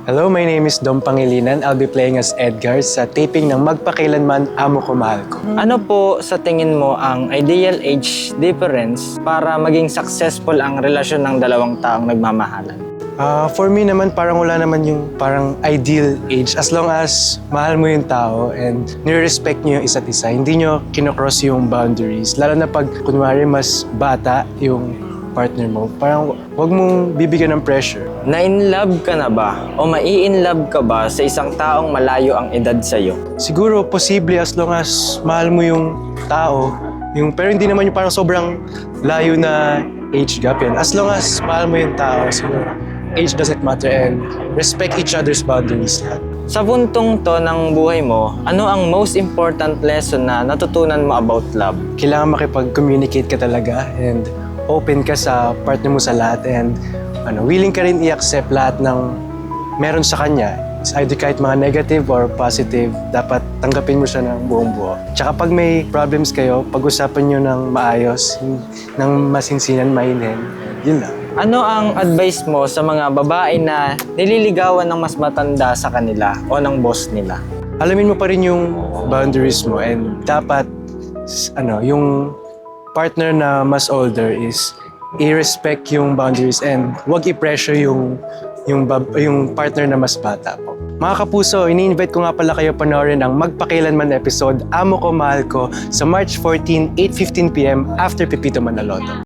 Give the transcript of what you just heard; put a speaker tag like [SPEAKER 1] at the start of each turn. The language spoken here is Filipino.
[SPEAKER 1] Hello, my name is Dom Pangilinan. I'll be playing as Edgar sa taping ng Magpakailanman Amo Ko Mahal Ko.
[SPEAKER 2] Ano po sa tingin mo ang ideal age difference para maging successful ang relasyon ng dalawang taong nagmamahalan?
[SPEAKER 1] For me naman, parang wala naman yung parang ideal age. As long as mahal mo yung tao and nire-respect nyo yung isa't isa, hindi nyo kinocross yung boundaries. Lalo na pag kunwari mas bata yung partner mo, parang huwag mong bibigyan ng pressure.
[SPEAKER 2] Na-in-love ka na ba o mai-in-love ka ba sa isang taong malayo ang edad sa'yo?
[SPEAKER 1] Siguro, posible as long as mahal mo yung tao, pero hindi naman yung parang sobrang layo na age gap yan. As long as mahal mo yung tao, siguro, age doesn't matter and respect each other's boundaries lahat.
[SPEAKER 2] Sa puntong to ng buhay mo, ano ang most important lesson na natutunan mo about love?
[SPEAKER 1] Kailangan makipag-communicate ka talaga and open ka sa partner mo sa lahat and willing ka rin i-accept lahat ng meron sa kanya. It's either kahit mga negative or positive, dapat tanggapin mo siya ng buong buo. Tsaka pag may problems kayo, pag-usapan nyo ng maayos, ng masinsinan, mahinhin, yun lang.
[SPEAKER 2] Ano ang advice mo sa mga babae na nililigawan ng mas matanda sa kanila o ng boss nila?
[SPEAKER 1] Alamin mo pa rin yung boundaries mo and dapat yung partner na mas older is i-respect yung boundaries and huwag i-pressure yung partner na mas bata po. Mga kapuso, ini-invite ko nga pala kayo panoorin ang Magpakailanman episode Amo Ko Mahal Ko sa March 14, 8:15 p.m. after Pepito Manaloto.